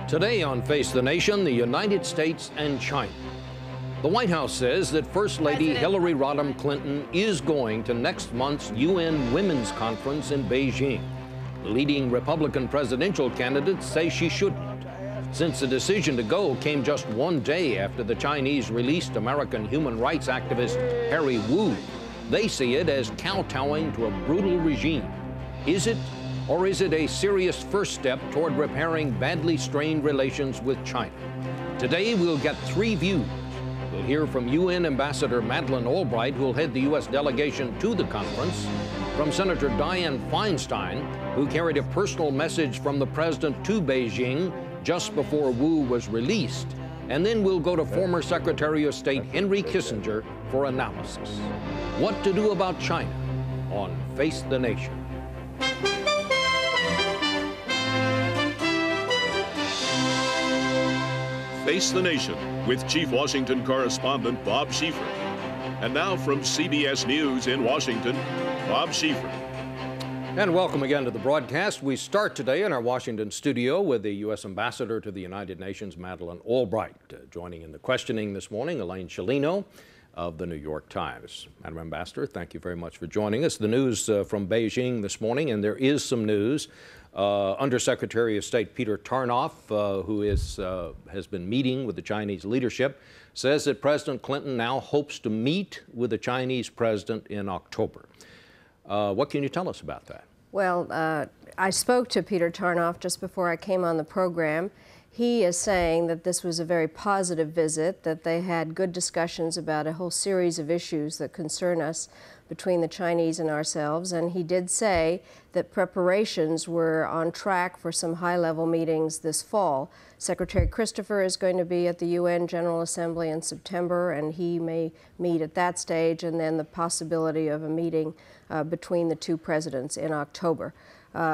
Today on Face the Nation, the United States and China. The White House says that First Lady Hillary Rodham Clinton is going to next month's UN Women's Conference in Beijing. The leading Republican presidential candidates say she shouldn't, since the decision to go came just one day after the Chinese released American human rights activist Harry Wu. They see it as kowtowing to a brutal regime. Is it? Or is it a serious first step toward repairing badly strained relations with China? Today, we'll get three views. We'll hear from UN Ambassador Madeline Albright, who will head the U.S. delegation to the conference, from Senator Dianne Feinstein, who carried a personal message from the president to Beijing just before Wu was released. And then we'll go to former Secretary of State Henry Kissinger for analysis. What to do about China on Face the Nation. Face the Nation with Chief Washington Correspondent Bob Schieffer. And now from CBS News in Washington, Bob Schieffer. And welcome again to the broadcast. We start today in our Washington studio with the U.S. Ambassador to the United Nations, Madeline Albright. Joining in the questioning this morning, Elaine Scialino of the New York Times. Madam Ambassador, thank you very much for joining us. The news from Beijing this morning, and there is some news. Undersecretary of State Peter Tarnoff, who has been meeting with the Chinese leadership, says that President Clinton now hopes to meet with the Chinese president in October. What can you tell us about that? Well, I spoke to Peter Tarnoff just before I came on the program. He is saying that this was a very positive visit, that they had good discussions about a whole series of issues that concern us between the Chinese and ourselves, and he did say that preparations were on track for some high-level meetings this fall. Secretary Christopher is going to be at the UN General Assembly in September, and he may meet at that stage, and then the possibility of a meeting between the two presidents in October.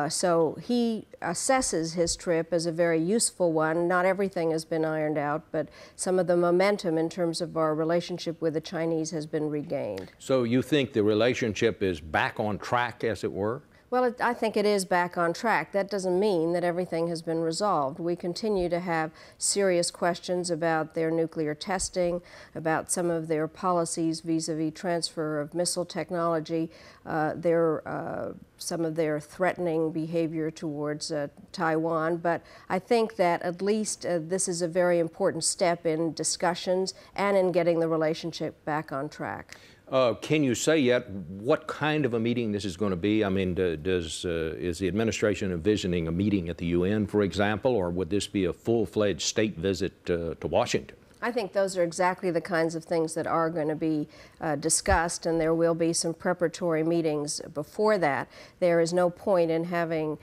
So he assesses his trip as a very useful one. Not everything has been ironed out, but some of the momentum in terms of our relationship with the Chinese has been regained. So you think the relationship is back on track, as it were? Well, I think it is back on track. That doesn't mean that everything has been resolved. We continue to have serious questions about their nuclear testing, about some of their policies vis-a-vis transfer of missile technology, some of their threatening behavior towards Taiwan. But I think that at least this is a very important step in discussions and in getting the relationship back on track. Can you say yet what kind of a meeting this is going to be? I mean, is the administration envisioning a meeting at the UN, for example, or would this be a full-fledged state visit to Washington? I think those are exactly the kinds of things that are going to be discussed, and there will be some preparatory meetings before that. There is no point in having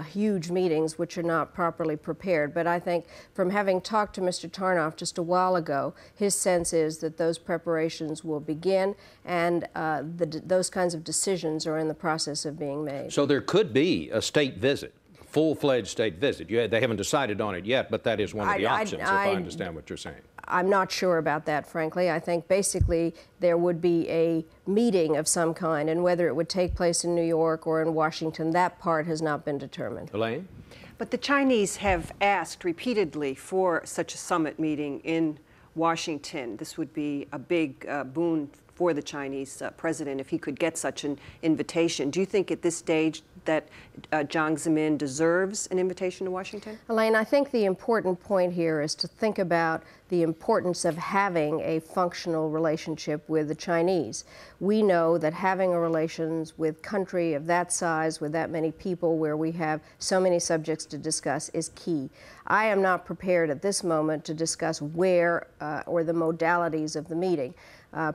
huge meetings which are not properly prepared. But I think from having talked to Mr. Tarnoff just a while ago, his sense is that those preparations will begin, and those kinds of decisions are in the process of being made. So there could be a state visit, full-fledged state visit. They haven't decided on it yet, but that is one of the options, if I understand what you're saying. I'm not sure about that, frankly. I think basically there would be a meeting of some kind, and whether it would take place in New York or in Washington, that part has not been determined. Elaine? But the Chinese have asked repeatedly for such a summit meeting in Washington. This would be a big boon for the Chinese president if he could get such an invitation. Do you think at this stage that Jiang Zemin deserves an invitation to Washington? Elaine, I think the important point here is to think about the importance of having a functional relationship with the Chinese. We know that having a relations with country of that size, with that many people, where we have so many subjects to discuss, is key. I am not prepared at this moment to discuss where or the modalities of the meeting.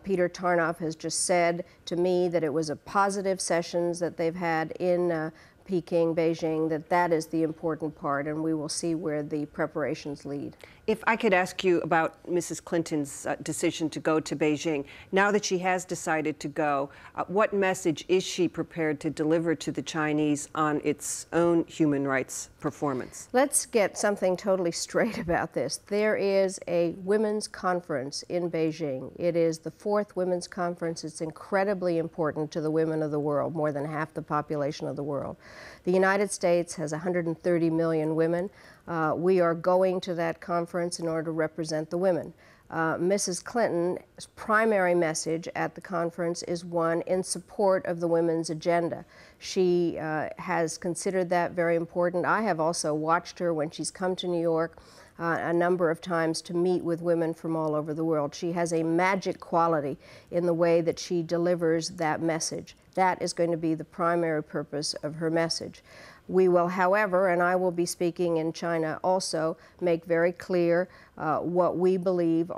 Peter Tarnoff has just said to me that it was a positive sessions that they've had in Peking, Beijing, that is the important part, and we will see where the preparations lead. If I could ask you about Mrs. Clinton's decision to go to Beijing, now that she has decided to go, what message is she prepared to deliver to the Chinese on its own human rights performance? Let's get something totally straight about this. There is a women's conference in Beijing. It is the 4th women's conference. It's incredibly important to the women of the world, more than half the population of the world. The United States has 130 million women. We are going to that conference in order to represent the women. Mrs. Clinton's primary message at the conference is one in support of the women's agenda. She has considered that very important. I have also watched her when she's come to New York a number of times to meet with women from all over the world. She has a magic quality in the way that she delivers that message. That is going to be the primary purpose of her message. We will, however, and I will be speaking in China also, make very clear what we believe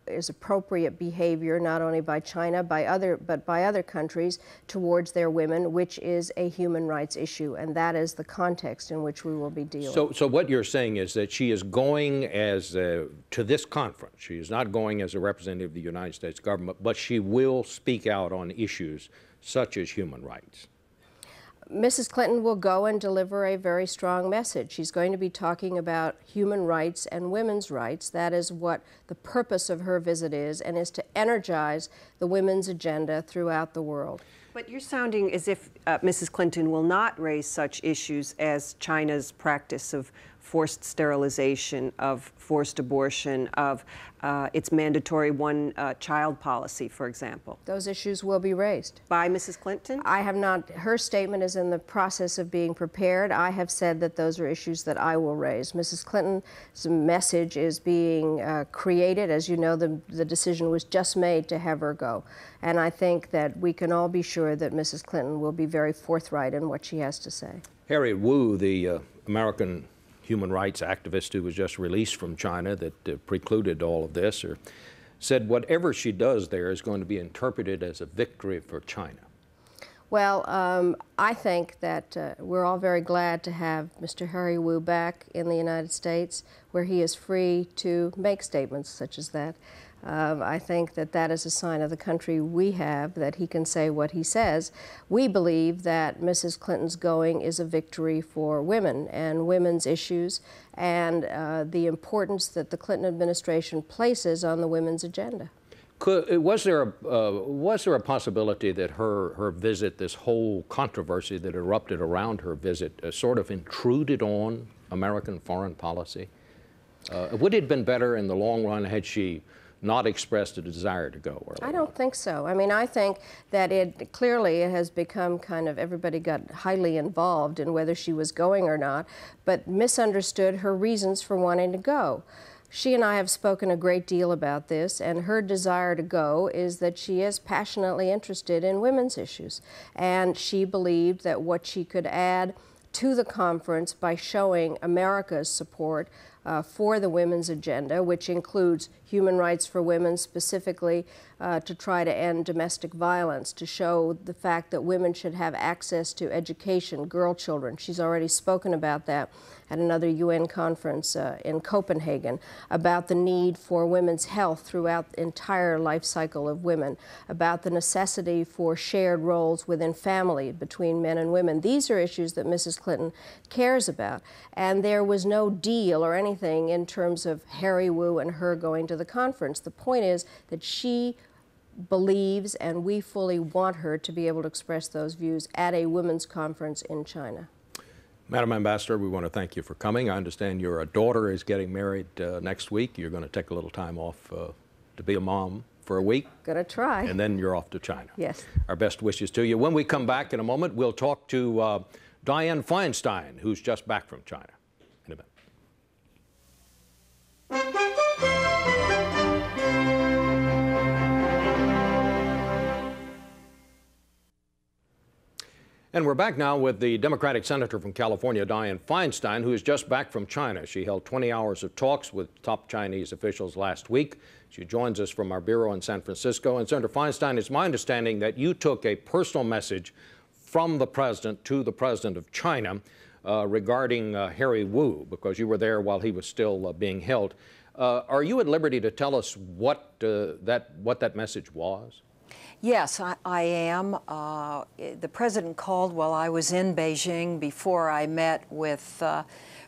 is appropriate behavior, not only by China, but by other countries towards their women, which is a human rights issue, and that is the context in which we will be dealing. So what you're saying is that she is going as to this conference. She is not going as a representative of the United States government, but she will speak out on issues such as human rights. Mrs. Clinton will go and deliver a very strong message. She's going to be talking about human rights and women's rights. That is what the purpose of her visit is, and is to energize the women's agenda throughout the world. But you're sounding as if Mrs. Clinton will not raise such issues as China's practice of forced sterilization, of forced abortion, of its mandatory one-child policy, for example. Those issues will be raised. By Mrs. Clinton? I have not. Her statement is in the process of being prepared. I have said that those are issues that I will raise. Mrs. Clinton's message is being created. As you know, the decision was just made to have her go. And I think that we can all be sure that Mrs. Clinton will be very forthright in what she has to say. Harry Wu, the American human rights activist who was just released from China that precluded all of this, said whatever she does there is going to be interpreted as a victory for China. Well, I think that we're all very glad to have Mr. Harry Wu back in the United States, where he is free to make statements such as that. I think that that is a sign of the country we have, that he can say what he says. We believe that Mrs. Clinton's going is a victory for women and women's issues, and the importance that the Clinton administration places on the women's agenda. Was there a possibility that her visit, this whole controversy that erupted around her visit, sort of intruded on American foreign policy? Would it have been better in the long run had she not expressed a desire to go early? I don't think so. I mean, I think that it has become kind of, everybody got highly involved in whether she was going or not, but misunderstood her reasons for wanting to go. She and I have spoken a great deal about this, and her desire to go is that she is passionately interested in women's issues, and she believed that what she could add to the conference by showing America's support for the women's agenda, which includes human rights for women, specifically to try to end domestic violence, to show the fact that women should have access to education, girl children. She's already spoken about that at another UN conference in Copenhagen, about the need for women's health throughout the entire life cycle of women, about the necessity for shared roles within family between men and women. These are issues that Mrs. Clinton cares about, and there was no deal or anything in terms of Harry Wu and her going to the conference. The point is that she believes, and we fully want her to be able to express those views at a women's conference in China. Madam Ambassador, we want to thank you for coming. I understand your daughter is getting married next week. You're going to take a little time off to be a mom for a week. Gonna try. And then you're off to China. Yes. Our best wishes to you. When we come back in a moment, we'll talk to Dianne Feinstein, who's just back from China. In a minute. And we're back now with the Democratic Senator from California, Dianne Feinstein, who is just back from China. She held 20 hours of talks with top Chinese officials last week. She joins us from our bureau in San Francisco. And Senator Feinstein, it's my understanding that you took a personal message from the president to the president of China regarding Harry Wu, because you were there while he was still being held. Are you at liberty to tell us what that message was? Yes, I am. The president called while I was in Beijing before I met with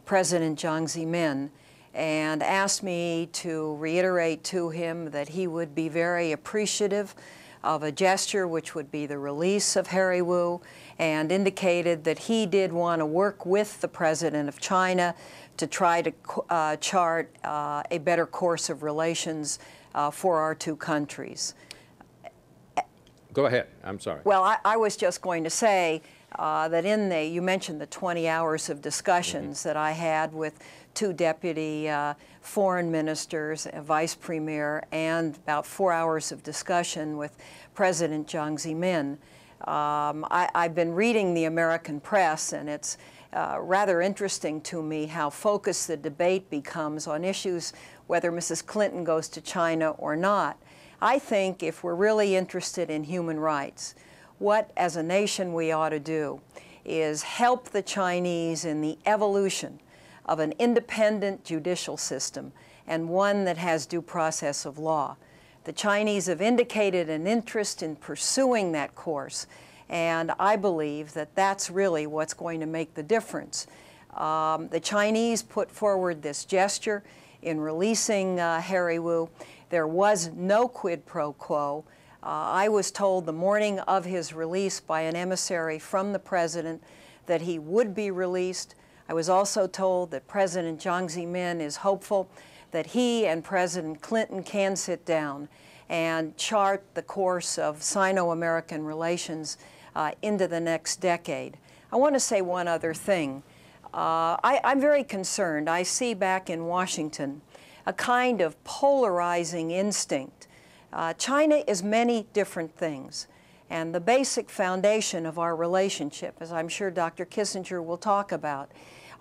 President Jiang Zemin, and asked me to reiterate to him that he would be very appreciative of a gesture which would be the release of Harry Wu, and indicated that he did want to work with the President of China to try to chart a better course of relations for our two countries. Go ahead. I'm sorry. Well, I was just going to say that you mentioned the 20 hours of discussions that I had with two deputy foreign ministers, a vice premier, and about 4 hours of discussion with President Jiang Zemin. I've been reading the American press, and it's rather interesting to me how focused the debate becomes on issues whether Mrs. Clinton goes to China or not. I think if we're really interested in human rights, what as a nation we ought to do is help the Chinese in the evolution of an independent judicial system and one that has due process of law. The Chinese have indicated an interest in pursuing that course, and I believe that that's really what's going to make the difference. The Chinese put forward this gesture in releasing Harry Wu. There was no quid pro quo. I was told the morning of his release by an emissary from the President that he would be released. I was also told that President Jiang Zemin is hopeful that he and President Clinton can sit down and chart the course of Sino-American relations into the next decade. I want to say one other thing. I'm very concerned. I see back in Washington a kind of polarizing instinct. China is many different things, and the basic foundation of our relationship, as I'm sure Dr. Kissinger will talk about,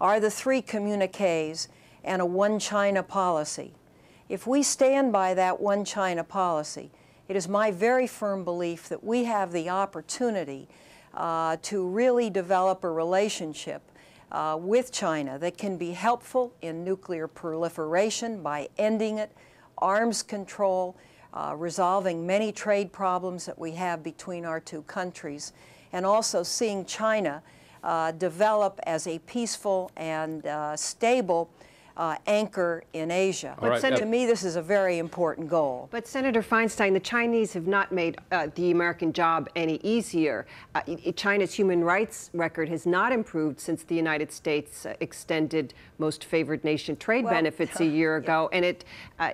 are the 3 communiques and a one China policy. If we stand by that one China policy, it is my very firm belief that we have the opportunity to really develop a relationship with China that can be helpful in nuclear proliferation by ending it, arms control, resolving many trade problems that we have between our two countries, and also seeing China develop as a peaceful and stable anchor in Asia. Right. To me, this is a very important goal. But Senator Feinstein, the Chinese have not made the American job any easier. China's human rights record has not improved since the United States extended most favored nation trade benefits a year ago. And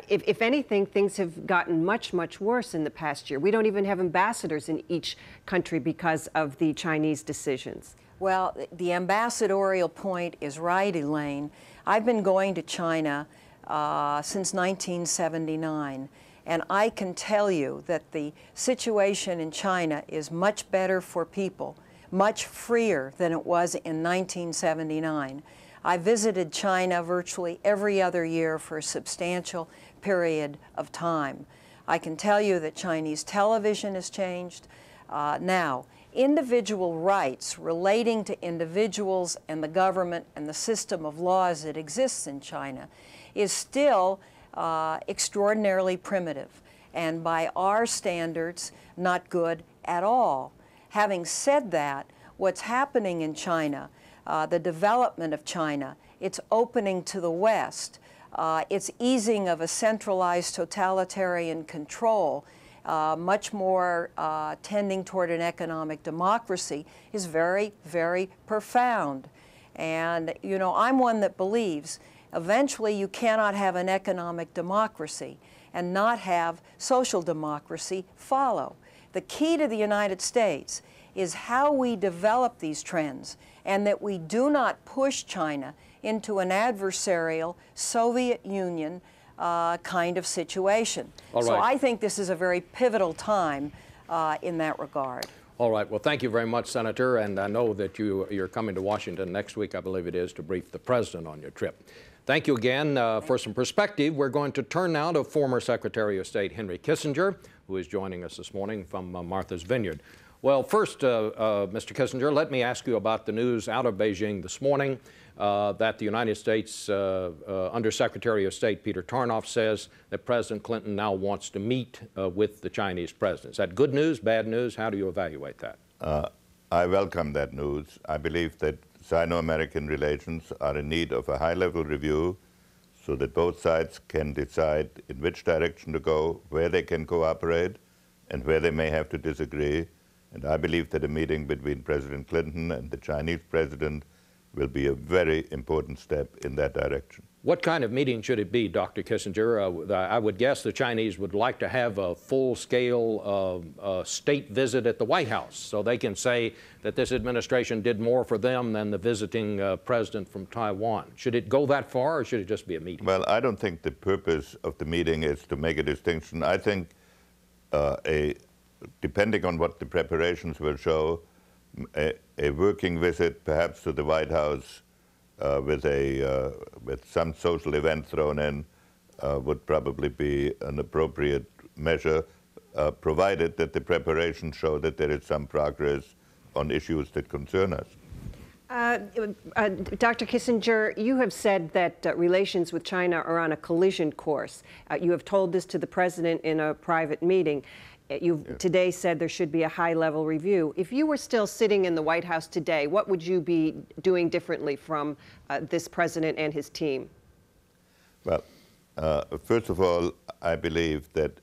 if anything, things have gotten much, much worse in the past year. We don't even have ambassadors in each country because of the Chinese decisions. Well, the ambassadorial point is right, Elaine. I've been going to China since 1979, and I can tell you that the situation in China is much better for people, much freer than it was in 1979. I visited China virtually every other year for a substantial period of time. I can tell you that Chinese television has changed. Now, individual rights relating to individuals and the government and the system of laws that exists in China is still extraordinarily primitive, and by our standards, not good at all. Having said that, what's happening in China, the development of China, its opening to the West, its easing of a centralized totalitarian control, much more tending toward an economic democracy, is very, very profound. And, you know, I'm one that believes eventually you cannot have an economic democracy and not have social democracy follow. The key to the United States is how we develop these trends, and that we do not push China into an adversarial Soviet Union kind of situation. So I think this is a very pivotal time in that regard. All right. Well, thank you very much, Senator. And I know that you're coming to Washington next week, I believe it is, to brief the President on your trip. Thank you again. For some perspective, we're going to turn now to former Secretary of State Henry Kissinger, who is joining us this morning from Martha's Vineyard. Well, first, Mr. Kissinger, let me ask you about the news out of Beijing this morning that the United States Undersecretary of State Peter Tarnoff says that President Clinton now wants to meet with the Chinese president. Is that good news, bad news? How do you evaluate that? I welcome that news. I believe that Sino-American relations are in need of a high-level review so that both sides can decide in which direction to go, where they can cooperate, and where they may have to disagree. And I believe that a meeting between President Clinton and the Chinese president will be a very important step in that direction. What kind of meeting should it be, Dr. Kissinger? I would guess the Chinese would like to have a full-scale state visit at the White House so they can say that this administration did more for them than the visiting president from Taiwan. Should it go that far, or should it just be a meeting? Well, I don't think the purpose of the meeting is to make a distinction. I think depending on what the preparations will show, a working visit perhaps to the White House with some social event thrown in would probably be an appropriate measure, provided that the preparations show that there is some progress on issues that concern us. Dr. Kissinger, you have said that relations with China are on a collision course. You have told this to the president in a private meeting. You've today said there should be a high-level review. If you were still sitting in the White House today, what would you be doing differently from this president and his team? Well, first of all, I believe that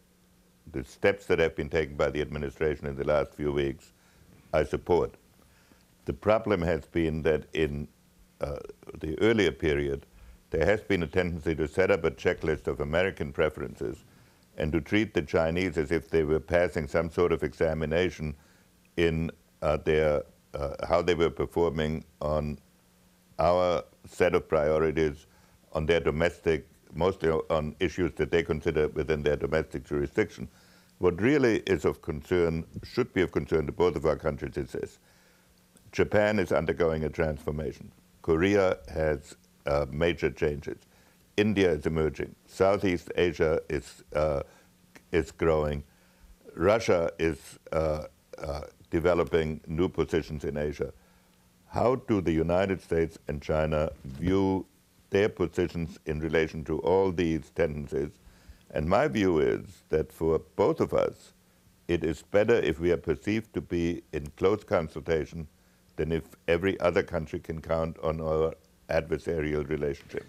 the steps that have been taken by the administration in the last few weeks, I support. The problem has been that in the earlier period, there has been a tendency to set up a checklist of American preferences and to treat the Chinese as if they were passing some sort of examination in how they were performing on our set of priorities on their domestic, mostly on issues that they consider within their domestic jurisdiction. What really is of concern, should be of concern to both of our countries is this. Japan is undergoing a transformation. Korea has major changes. India is emerging. Southeast Asia is growing. Russia is developing new positions in Asia. How do the United States and China view their positions in relation to all these tendencies? And my view is that for both of us, it is better if we are perceived to be in close consultation than if every other country can count on our adversarial relationship.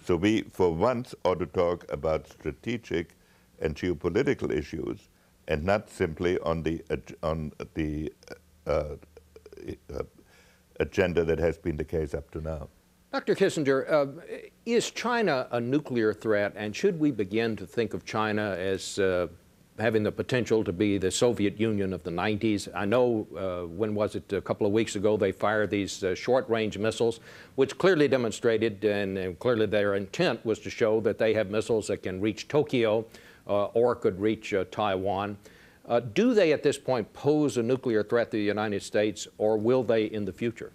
So we, for once, ought to talk about strategic and geopolitical issues, and not simply on the agenda that has been the case up to now. Dr. Kissinger, is China a nuclear threat, and should we begin to think of China as having the potential to be the Soviet Union of the 90s? I know, when was it, a couple of weeks ago, they fired these short-range missiles, which clearly demonstrated, and clearly their intent was to show that they have missiles that can reach Tokyo or could reach Taiwan. Do they at this point pose a nuclear threat to the United States, or will they in the future?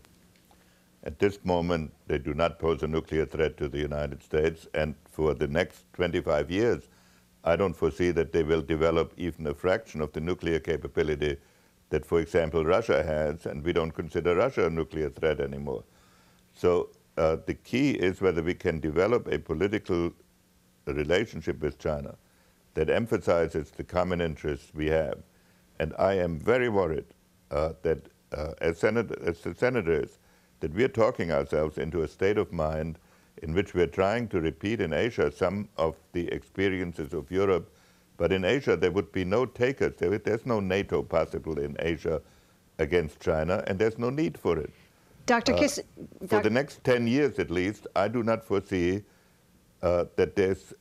At this moment, they do not pose a nuclear threat to the United States, and for the next 25 years, I don't foresee that they will develop even a fraction of the nuclear capability that, for example, Russia has, and we don't consider Russia a nuclear threat anymore. So the key is whether we can develop a political relationship with China that emphasizes the common interests we have. And I am very worried that as the senators, that we are talking ourselves into a state of mind in which we are trying to repeat in Asia some of the experiences of Europe. But in Asia, there would be no takers. There's no NATO possible in Asia against China, and there's no need for it. Dr. Kissinger, for the next 10 years at least, I do not foresee that there's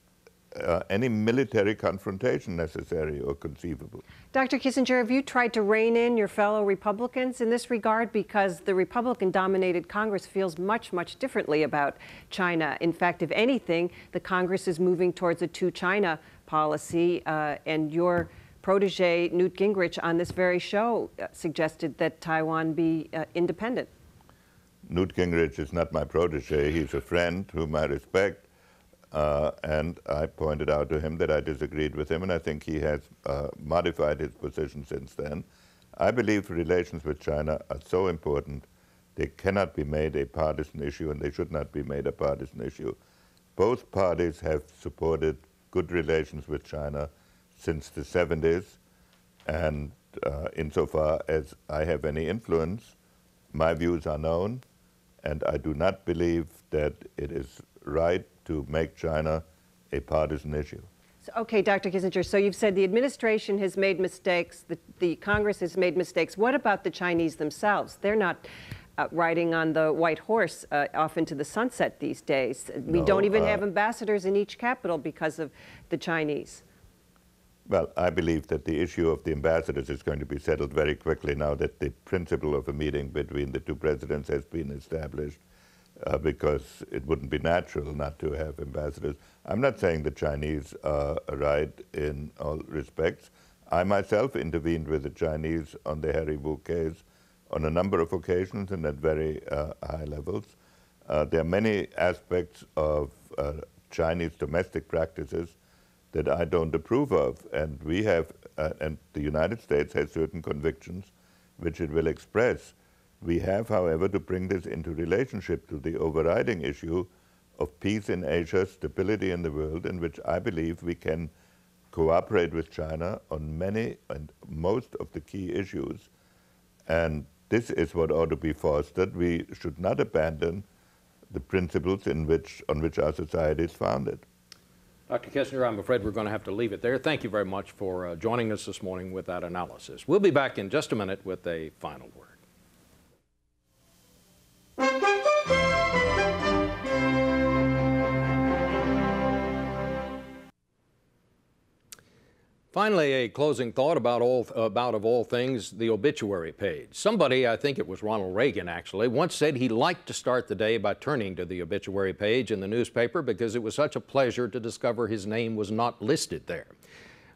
any military confrontation necessary or conceivable. Dr. Kissinger, have you tried to rein in your fellow Republicans in this regard? Because the Republican-dominated Congress feels much, much differently about China. In fact, if anything, the Congress is moving towards a two-China policy, and your protege, Newt Gingrich, on this very show suggested that Taiwan be independent. Newt Gingrich is not my protege. He's a friend whom I respect. And I pointed out to him that I disagreed with him, and I think he has modified his position since then. I believe relations with China are so important, they cannot be made a partisan issue, and they should not be made a partisan issue. Both parties have supported good relations with China since the 70s, and insofar as I have any influence, my views are known, and I do not believe that it is right to make China a partisan issue. Okay, Dr. Kissinger, so you've said the administration has made mistakes, the Congress has made mistakes. What about the Chinese themselves? They're not riding on the white horse off into the sunset these days. We don't even have ambassadors in each capital because of the Chinese. Well, I believe that the issue of the ambassadors is going to be settled very quickly now that the principle of a meeting between the two presidents has been established, because it wouldn't be natural not to have ambassadors. I'm not saying the Chinese are right in all respects. I myself intervened with the Chinese on the Harry Wu case on a number of occasions and at very high levels. There are many aspects of Chinese domestic practices that I don't approve of, and we have, and the United States has certain convictions which it will express. We have, however, to bring this into relationship to the overriding issue of peace in Asia, stability in the world, in which I believe we can cooperate with China on many and most of the key issues. And this is what ought to be fostered. We should not abandon the principles on which our society is founded. Dr. Kissinger, I'm afraid we're going to have to leave it there. Thank you very much for joining us this morning with that analysis. We'll be back in just a minute with a final word. Finally, a closing thought about of all things, the obituary page. Somebody, I think it was Ronald Reagan actually, once said he liked to start the day by turning to the obituary page in the newspaper because it was such a pleasure to discover his name was not listed there.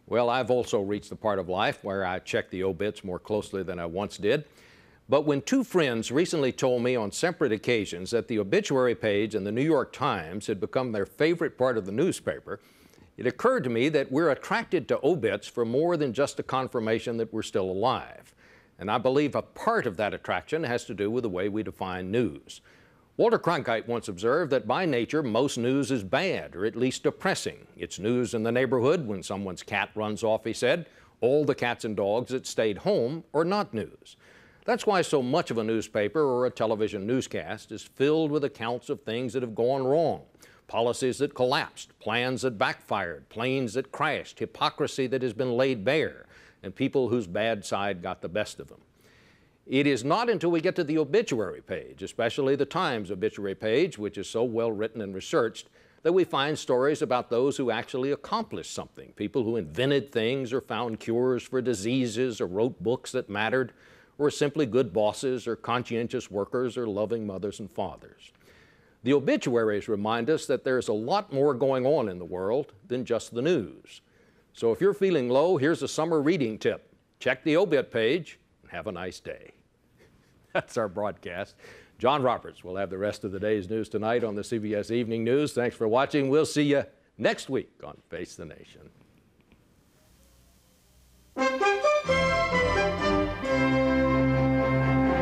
Well, I've also reached the part of life where I check the obits more closely than I once did. But when two friends recently told me on separate occasions that the obituary page in the New York Times had become their favorite part of the newspaper, it occurred to me that we're attracted to obits for more than just a confirmation that we're still alive. And I believe a part of that attraction has to do with the way we define news. Walter Cronkite once observed that by nature, most news is bad, or at least depressing. It's news in the neighborhood when someone's cat runs off, he said. All the cats and dogs that stayed home are not news. That's why so much of a newspaper or a television newscast is filled with accounts of things that have gone wrong. Policies that collapsed, plans that backfired, planes that crashed, hypocrisy that has been laid bare, and people whose bad side got the best of them. It is not until we get to the obituary page, especially the Times obituary page, which is so well written and researched, that we find stories about those who actually accomplished something, people who invented things or found cures for diseases or wrote books that mattered, or simply good bosses or conscientious workers or loving mothers and fathers. The obituaries remind us that there's a lot more going on in the world than just the news. So if you're feeling low, here's a summer reading tip. Check the obit page and have a nice day. That's our broadcast. John Roberts will have the rest of the day's news tonight on the CBS Evening News. Thanks for watching. We'll see you next week on Face the Nation.